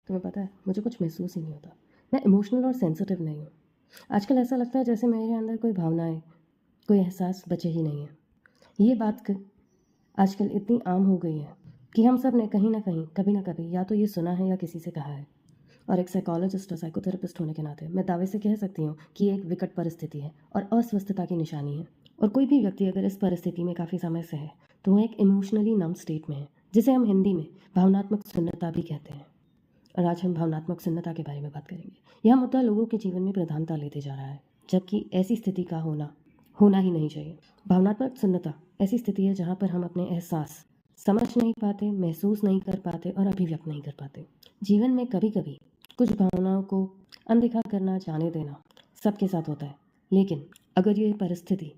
तुम्हें पता है मुझे कुछ महसूस ही नहीं होता। मैं इमोशनल और सेंसिटिव नहीं हूँ। आजकल ऐसा लगता है जैसे मेरे अंदर कोई भावनाएं, कोई एहसास बचे ही नहीं है। ये बात आजकल इतनी आम हो गई है कि हम सब ने कहीं ना कहीं कभी ना कभी या तो ये सुना है या किसी से कहा है। और एक साइकोलॉजिस्ट और साइकोथेरेपिस्ट होने के नाते मैं दावे से कह सकती हूँ कि ये एक विकट परिस्थिति है और अस्वस्थता की निशानी है। और कोई भी व्यक्ति अगर इस परिस्थिति में काफ़ी समय से है तो वो एक इमोशनली नम स्टेट में है, जिसे हम हिंदी में भावनात्मक सुन्नता भी कहते हैं। और आज हम भावनात्मक सुन्नता के बारे में बात करेंगे। यह मुद्दा लोगों के जीवन में प्रधानता लेते जा रहा है, जबकि ऐसी स्थिति का होना ही नहीं चाहिए। भावनात्मक सुन्नता ऐसी स्थिति है जहाँ पर हम अपने एहसास समझ नहीं पाते, महसूस नहीं कर पाते और अभिव्यक्त नहीं कर पाते। जीवन में कभी कभी कुछ भावनाओं को अनदेखा करना, जाने देना सबके साथ होता है, लेकिन अगर ये परिस्थिति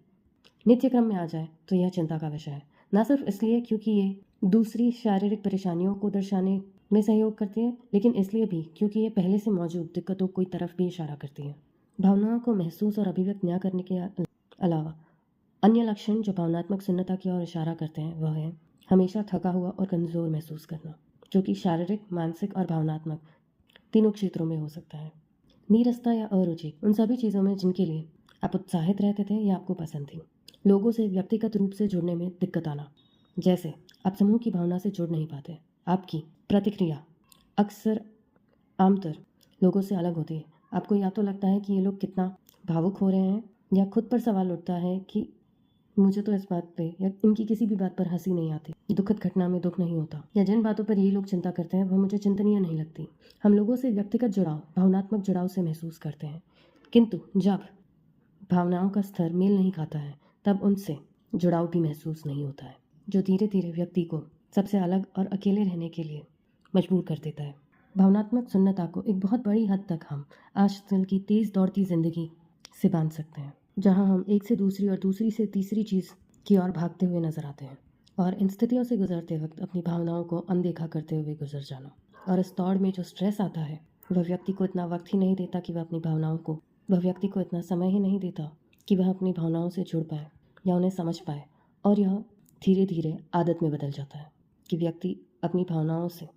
नित्य क्रम में आ जाए तो यह चिंता का विषय है। न सिर्फ इसलिए क्योंकि ये दूसरी शारीरिक परेशानियों को दर्शाने में सहयोग करती है, लेकिन इसलिए भी क्योंकि ये पहले से मौजूद दिक्कतों की तरफ भी इशारा करती है। भावनाओं को महसूस और अभिव्यक्त न करने के अलावा अन्य लक्षण जो भावनात्मक सुन्नता की ओर इशारा करते हैं वह है हमेशा थका हुआ और कमज़ोर महसूस करना, जो कि शारीरिक, मानसिक और भावनात्मक तीनों क्षेत्रों में हो सकता है। नीरसता या अरुचि उन सभी चीज़ों में जिनके लिए आप उत्साहित रहते थे या आपको पसंद थी। लोगों से व्यक्तिगत रूप से जुड़ने में दिक्कत आना, जैसे आप समूह की भावना से जुड़ नहीं पाते। आपकी प्रतिक्रिया अक्सर आमतौर लोगों से अलग होती है। आपको या तो लगता है कि ये लोग कितना भावुक हो रहे हैं, या खुद पर सवाल उठता है कि मुझे तो इस बात पे या इनकी किसी भी बात पर हंसी नहीं आती, दुखद घटना में दुख नहीं होता, या जिन बातों पर ये लोग चिंता करते हैं वह मुझे चिंतनीय नहीं लगती। हम लोगों से व्यक्तिगत जुड़ाव, भावनात्मक जुड़ाव से महसूस करते हैं, किंतु जब भावनाओं का स्तर मेल नहीं खाता है तब उनसे जुड़ाव भी महसूस नहीं होता है, जो धीरे धीरे व्यक्ति को सबसे अलग और अकेले रहने के लिए मजबूर कर देता है। भावनात्मक सुन्नता को एक बहुत बड़ी हद तक हम आजकल की तेज़ दौड़ती ज़िंदगी से बांध सकते हैं, जहां हम एक से दूसरी और दूसरी से तीसरी चीज़ की ओर भागते हुए नजर आते हैं, और इन स्थितियों से गुजरते वक्त अपनी भावनाओं को अनदेखा करते हुए गुजर जाना। और इस दौड़ में जो स्ट्रेस आता है वह व्यक्ति को इतना वक्त ही नहीं देता कि वह व्यक्ति को इतना समय ही नहीं देता कि वह अपनी भावनाओं से जुड़ पाए या उन्हें समझ पाए, और यह धीरे धीरे आदत में बदल जाता है कि व्यक्ति अपनी भावनाओं से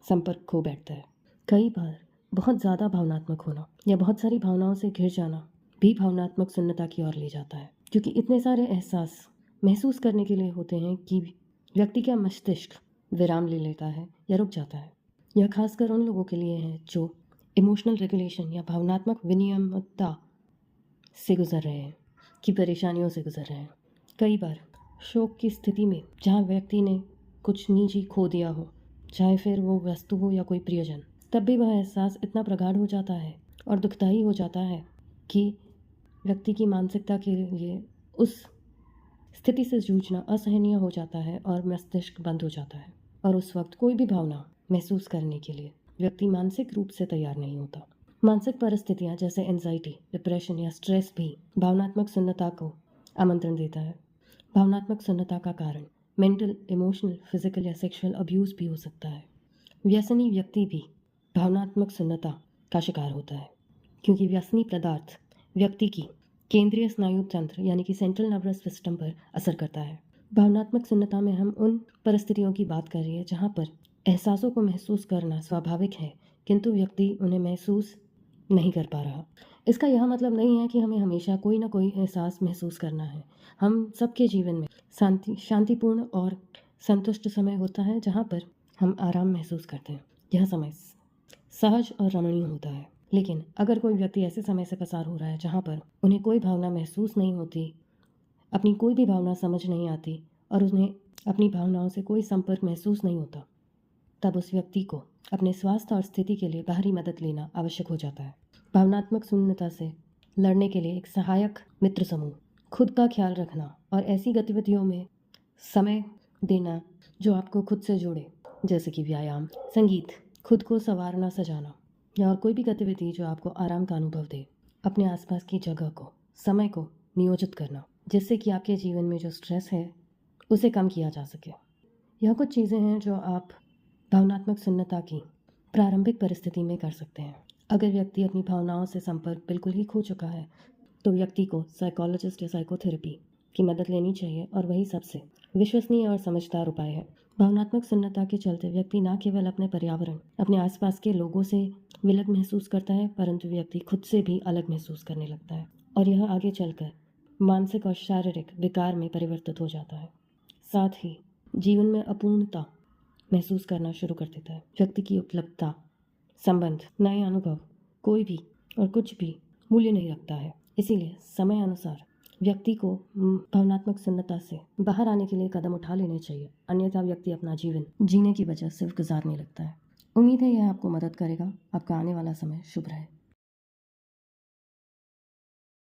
संपर्क खो बैठता है। कई बार बहुत ज़्यादा भावनात्मक होना या बहुत सारी भावनाओं से घिर जाना भी भावनात्मक सुन्नता की ओर ले जाता है, क्योंकि इतने सारे एहसास महसूस करने के लिए होते हैं कि व्यक्ति का मस्तिष्क विराम ले लेता है या रुक जाता है। यह खासकर उन लोगों के लिए है जो इमोशनल रेगुलेशन या भावनात्मक विनियमितता से गुजर रहे हैं, की परेशानियों से गुजर रहे हैं। कई बार शोक की स्थिति में जहाँ व्यक्ति ने कुछ निजी खो दिया हो, चाहे फिर वो वस्तु हो या कोई प्रियजन, तब भी वह एहसास इतना प्रगाढ़ हो जाता है और दुखदाई हो जाता है कि व्यक्ति की मानसिकता के लिए उस स्थिति से जूझना असहनीय हो जाता है और मस्तिष्क बंद हो जाता है, और उस वक्त कोई भी भावना महसूस करने के लिए व्यक्ति मानसिक रूप से तैयार नहीं होता। मानसिक परिस्थितियाँ जैसे एंजाइटी, डिप्रेशन या स्ट्रेस भी भावनात्मक सुन्नता को आमंत्रण देता है। भावनात्मक सुन्नता का कारण मेंटल, इमोशनल, फिजिकल या सेक्सुअल अब्यूज़ भी हो सकता है। व्यसनी व्यक्ति भी भावनात्मक सुन्नता का शिकार होता है, क्योंकि व्यसनी पदार्थ व्यक्ति की केंद्रीय स्नायु तंत्र यानी कि सेंट्रल नर्वस सिस्टम पर असर करता है। भावनात्मक सुन्नता में हम उन परिस्थितियों की बात कर रही है जहाँ पर एहसासों को महसूस करना स्वाभाविक है, किंतु व्यक्ति उन्हें महसूस नहीं कर पा रहा। इसका यह मतलब नहीं है कि हमें हमेशा कोई ना कोई एहसास महसूस करना है। हम सबके जीवन में शांतिपूर्ण और संतुष्ट समय होता है जहाँ पर हम आराम महसूस करते हैं। यह समय सहज और रमणीय होता है। लेकिन अगर कोई व्यक्ति ऐसे समय से पसार हो रहा है जहाँ पर उन्हें कोई भावना महसूस नहीं होती, अपनी कोई भी भावना समझ नहीं आती और उन्हें अपनी भावनाओं से कोई संपर्क महसूस नहीं होता, तब उस व्यक्ति को अपने स्वास्थ्य और स्थिति के लिए बाहरी मदद लेना आवश्यक हो जाता है। भावनात्मक शून्यता से लड़ने के लिए एक सहायक मित्र समूह, खुद का ख्याल रखना और ऐसी गतिविधियों में समय देना जो आपको खुद से जोड़े, जैसे कि व्यायाम, संगीत, खुद को संवारना, सजाना या और कोई भी गतिविधि जो आपको आराम का अनुभव दे। अपने आसपास की जगह को, समय को नियोजित करना, जिससे कि आपके जीवन में जो स्ट्रेस है उसे कम किया जा सके। यह कुछ चीज़ें हैं जो आप भावनात्मक सुन्नता की प्रारंभिक परिस्थिति में कर सकते हैं। अगर व्यक्ति अपनी भावनाओं से संपर्क बिल्कुल ही खो चुका है तो व्यक्ति को साइकोलॉजिस्ट या साइकोथेरेपी की मदद लेनी चाहिए, और वही सबसे विश्वसनीय और समझदार उपाय है। भावनात्मक सुन्नता के चलते व्यक्ति न केवल अपने पर्यावरण, अपने आसपास के लोगों से विलग महसूस करता है, परंतु व्यक्ति खुद से भी अलग महसूस करने लगता है और यह आगे चलकर मानसिक और शारीरिक विकार में परिवर्तित हो जाता है। साथ ही जीवन में अपूर्णता महसूस करना शुरू कर देता है। व्यक्ति की उपलब्धता, संबंध, नए अनुभव, कोई भी और कुछ भी मूल्य नहीं रखता है। इसीलिए समय अनुसार व्यक्ति को भावनात्मक सुन्नता से बाहर आने के लिए कदम उठा लेने चाहिए, अन्यथा व्यक्ति अपना जीवन जीने की वजह सिर्फ गुजारने लगता है। उम्मीद है यह आपको मदद करेगा। आपका आने वाला समय शुभ रहे।